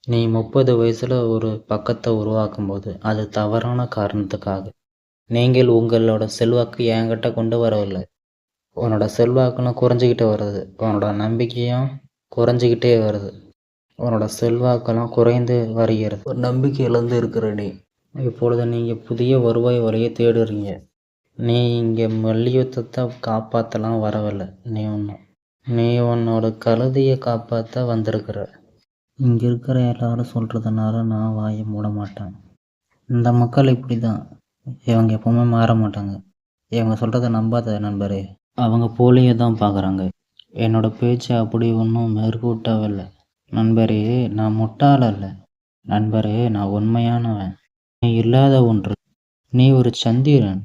நீ 30 வயசுல ஒரு பக்கத்த உருவாக்கும்போது, அது தவறான காரணத்துக்காக. நீங்கள் உங்களோட செல்வாக்கு என்கிட்ட கொண்டு வரவில்லை. உன்னோட செல்வாக்குலாம் குறைஞ்சுக்கிட்டே வருது. உன்னோட நம்பிக்கையும் குறைஞ்சுக்கிட்டே வருது. உன்னோட செல்வாக்கெல்லாம் குறைந்து வருகிறது. ஒரு நம்பிக்கை இழந்து இருக்கிற நீ. இப்பொழுது நீங்க புதிய வருவாய் வழிய தேடுறீங்க. நீ இங்க மல்யுத்தத்த காப்பாத்தலாம் வரவில்ல. நீ உன்னோட கழுதைய காப்பாத்த வந்திருக்கிற. இங்க இருக்கிற எல்லாரும் சொல்றதுனால நான் வாய மூட மாட்டேன். இந்த மக்கள் இப்படிதான். இவங்க எப்பவுமே மாற மாட்டாங்க. இவங்க சொல்றத நம்பாத நண்பரே. அவங்க போலியே தான் பார்க்குறாங்க. என்னோட பேச்ச அப்படி ஒன்றும் மெருகூட்டவில்லை. நண்பரே, நான் முட்டாள் அல்ல. நண்பரே, நான் உண்மையானவன். நீ இல்லாத ஒன்று. நீ ஒரு சந்திரன்.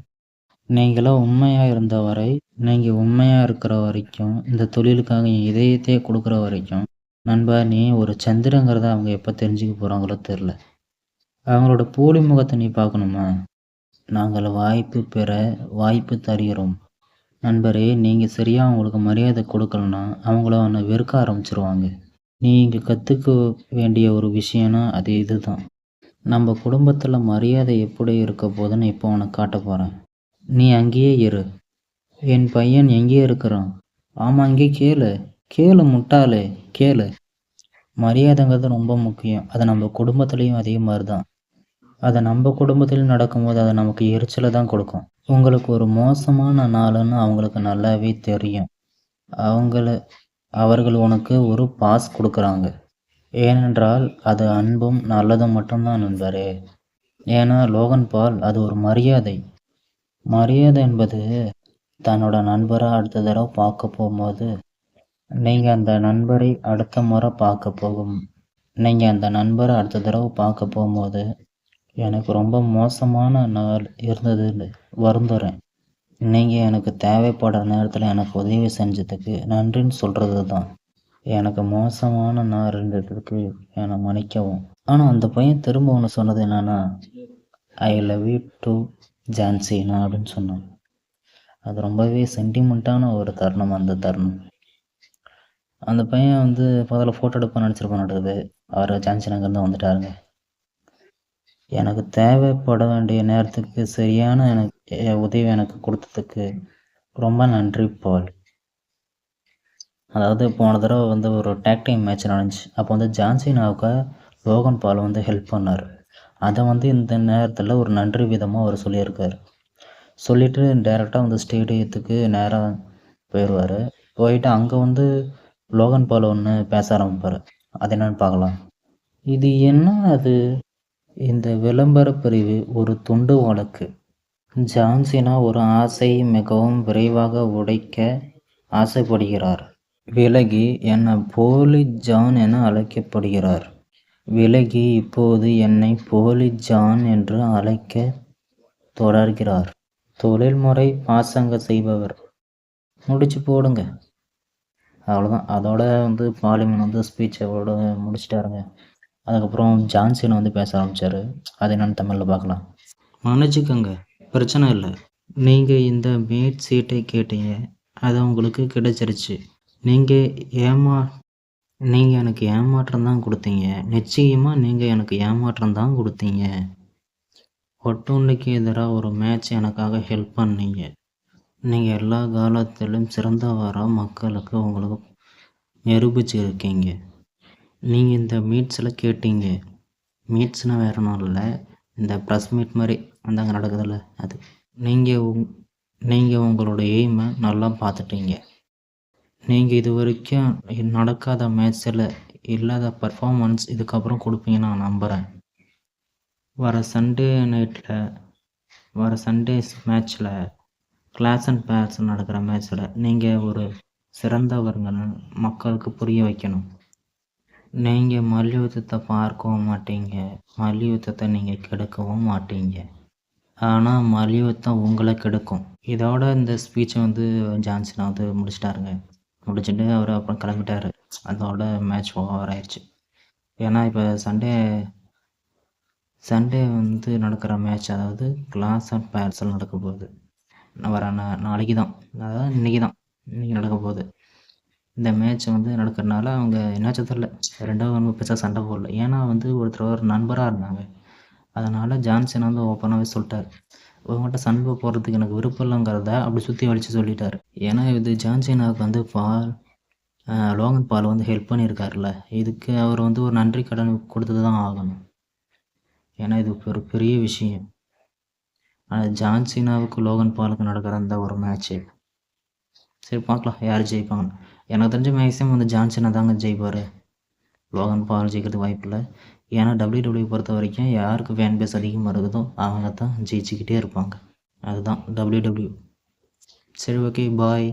நீங்களாம் உண்மையா இருந்த வரை, நீங்க உண்மையா இருக்கிற வரைக்கும், இந்த தொழிலுக்காக என் இதயத்தையே கொடுக்குற வரைக்கும், நண்பா நீ ஒரு சந்திரங்கிறத அவங்க எப்போ தெரிஞ்சுக்க போகிறாங்களோ தெரில. அவங்களோட போலி முகத்தை நீ பார்க்கணுமா? நாங்கள் வாய்ப்பு பெற வாய்ப்பு தருகிறோம். நண்பரே, நீங்கள் சரியாக அவங்களுக்கு மரியாதை கொடுக்கலன்னா அவங்கள அவனை வெறுக்க ஆரம்பிச்சிருவாங்க. நீ இங்கே கற்றுக்க வேண்டிய ஒரு விஷயம்னா அது இதுதான். நம்ம குடும்பத்தில் மரியாதை எப்படி இருக்க போதுன்னு இப்போ உனக்கு காட்ட போகிறேன். நீ அங்கேயே இரு. என் பையன் எங்கேயே இருக்கிறான்? ஆமாம், அங்கே கேளு. கேளு முட்டாளே, கேளு. மரியாதைங்கிறது ரொம்ப முக்கியம். அது நம்ம குடும்பத்துலேயும் அதே மாதிரி தான். அது நம்ம குடும்பத்திலும் நடக்கும்போது அது நமக்கு எரிச்சலை தான் கொடுக்கும். உங்களுக்கு ஒரு மோசமான நாளுன்னு அவங்களுக்கு நல்லாவே தெரியும். அவர்கள் உனக்கு ஒரு பாஸ் கொடுக்குறாங்க. ஏனென்றால் அது அன்பும் நல்லதும் மட்டும்தான் நண்பரே. ஏன்னா லோகன் பால் அது ஒரு மரியாதை. மரியாதை என்பது தன்னோட நண்பரை அடுத்த தடவை பார்க்க போகும்போது நீங்கள் அந்த நண்பரை அடுத்த முறை பார்க்க போகும்போது எனக்கு ரொம்ப மோசமான நாள் இருந்ததுன்னு வருந்துறேன். நீங்கள் எனக்கு தேவைப்படுற நேரத்தில் எனக்கு உதவி செஞ்சதுக்கு நன்றின்னு சொல்கிறது தான். எனக்கு மோசமான நாள் இருந்ததுக்கு என்னை மன்னிக்கவும். ஆனால் அந்த பையன் திரும்ப ஒன்று சொன்னது என்னன்னா, I love you to John Cena அப்படின்னு சொன்னான். அது ரொம்பவே சென்டிமெண்ட்டான ஒரு தருணம். அந்த பையன் முதல்ல ஃபோட்டோ எடுப்பான்னு நினச்சிருப்பான் நடக்குது. அவர் ஜான்சி நகர்ந்து வந்துட்டாருங்க. எனக்கு தேவைப்பட வேண்டிய நேரத்துக்கு சரியான உதவி எனக்கு கொடுத்ததுக்கு ரொம்ப நன்றி பால். அதாவது போன தடவை ஒரு டேக் டைம் மேட்ச் நடந்துச்சு. அப்போ ஜான்சினாவுக்கு லோகன் பால் ஹெல்ப் பண்ணார். அதை இந்த நேரத்தில் ஒரு நன்றி விதமாக அவர் சொல்லியிருக்கார். சொல்லிவிட்டு டைரெக்டாக ஸ்டேடியத்துக்கு நேராக போயிடுவார். போயிட்டு அங்கே லோகன் பால் ஒன்று பேச ஆரம்பிப்பார். அது என்னன்னு பார்க்கலாம். இது என்ன அது? இந்த விளம்பர பிரிவு ஒரு துண்டு வழக்கு. ஜான்சினா ஒரு ஆசையை மிகவும் விரைவாக உடைக்க ஆசைப்படுகிறார். விலகி என்னை போலி ஜான் என அழைக்கப்படுகிறார். விலகி இப்போது என்னை போலி ஜான் என்று அழைக்க தொடர்கிறார். தொழில்முறை பாசங்க செய்பவர். முடிச்சு போடுங்க. அவ்வளோதான். அதோட பார்லிமெண்ட் ஸ்பீச்சோட முடிச்சிட்டாருங்க. அதுக்கப்புறம் ஜான்சன் பேச ஆரம்பித்தார். அது என்னென்னு தமிழில் பார்க்கலாம். மன்னிச்சுக்கோங்க, பிரச்சனை இல்லை. நீங்கள் இந்த மேட் சீட்டை கேட்டீங்க, அது உங்களுக்கு கிடைச்சிருச்சு. நீங்கள் எனக்கு ஏமாற்றம் தான் கொடுத்தீங்க. நிச்சயமாக நீங்கள் எனக்கு ஏமாற்றம் தான் கொடுத்தீங்க. ஒட்டுண்ணிக்கு எதிராக ஒரு மேட்ச் எனக்காக ஹெல்ப் பண்ணீங்க. நீங்கள் எல்லா காலத்திலும் சிறந்தவராக மக்களுக்கு உங்களுக்கு நிரூபிச்சிருக்கீங்க. நீங்கள் இந்த மீட்ஸில் கேட்டீங்க. மீட்ஸ்னால் வேறு ஒன்றும் இல்லை, இந்த ப்ரெஸ் மீட் மாதிரி அங்கே நடக்குதுல்ல அது. நீங்கள் உங்களோட எய்மை நல்லா பார்த்துட்டீங்க. நீங்கள் இது வரைக்கும் நடக்காத மேட்ச்சில் இல்லாத பர்ஃபார்மன்ஸ் இதுக்கப்புறம் கொடுப்பீங்கன்னு நான் நம்புகிறேன். வர சண்டேஸ் மேட்ச்சில் கிளாஸ் அண்ட் பேர்ஸ் நடக்கிற மேட்ச்சில் நீங்கள் ஒரு சிறந்தவர்கள்னு மக்களுக்கு புரிய வைக்கணும். நீங்கள் மல்யுத்தத்தை பார்க்கவும் மாட்டீங்க, மல்யுத்தத்தை நீங்கள் கெடுக்கவும் மாட்டீங்க. ஆனால் மல்யுத்தம் உங்களை கெடுக்கும். இதோட இந்த ஸ்பீச்சை ஜான்சன் முடிச்சிட்டாருங்க. முடிச்சுட்டு அவர் அப்புறம் கிளம்பிட்டார். அதோட மேட்ச் ஓவர் ஆயிடுச்சு. ஏன்னா இப்போ சண்டே நடக்கிற மேட்ச், அதாவது கிளாஸ் அண்ட் பேர்ஸில் நடக்க போகுது. வர நாளைக்கு தான், அதாவது இன்றைக்கி நடக்க போகுது. இந்த மேட்ச் வந்து நடக்கிறனால அவங்க என்னாச்சும் தெரில 2வது வந்து பெருசாக சண்டை போடல. ஏன்னா வந்து ஒருத்தர் ஒரு நண்பராக இருந்தாங்க. அதனால் ஜான்சன் வந்து ஓப்பனாகவே சொல்லிட்டார், உங்கள்கிட்ட சண்டை போடுறதுக்கு எனக்கு விருப்பம் இல்லைங்கிறத அப்படி சுற்றி வலித்து சொல்லிட்டார். ஏன்னா இது ஜான்சனாவுக்கு வந்து லோகன் பால் வந்து ஹெல்ப் பண்ணியிருக்காருல்ல, இதுக்கு அவர் வந்து ஒரு நன்றி கடன் கொடுத்து தான் ஆகணும். ஏன்னா இது ஒரு பெரிய விஷயம். ஆனால் ஜான்சனாவுக்கு லோகன் பாலுக்கு நடக்கிற அந்த ஒரு மேட்ச்சு. சரி பார்க்கலாம் யார் ஜெயிப்பாங்கன்னு. எனக்கு தெரிஞ்ச மேக்ஸிமம் வந்து ஜான்சனை தாங்க ஜெயிப்பார். லோகன் பால் ஜெயிக்கிறதுக்கு வாய்ப்பு இல்லை. ஏன்னா WWE பொறுத்த வரைக்கும் யாருக்கு ஃபேன் பேஸ் அதிகமாக இருக்குதோ அவங்க தான் ஜெயிச்சுக்கிட்டே இருப்பாங்க. அதுதான் WWE. சரி, ஓகே, பாய்.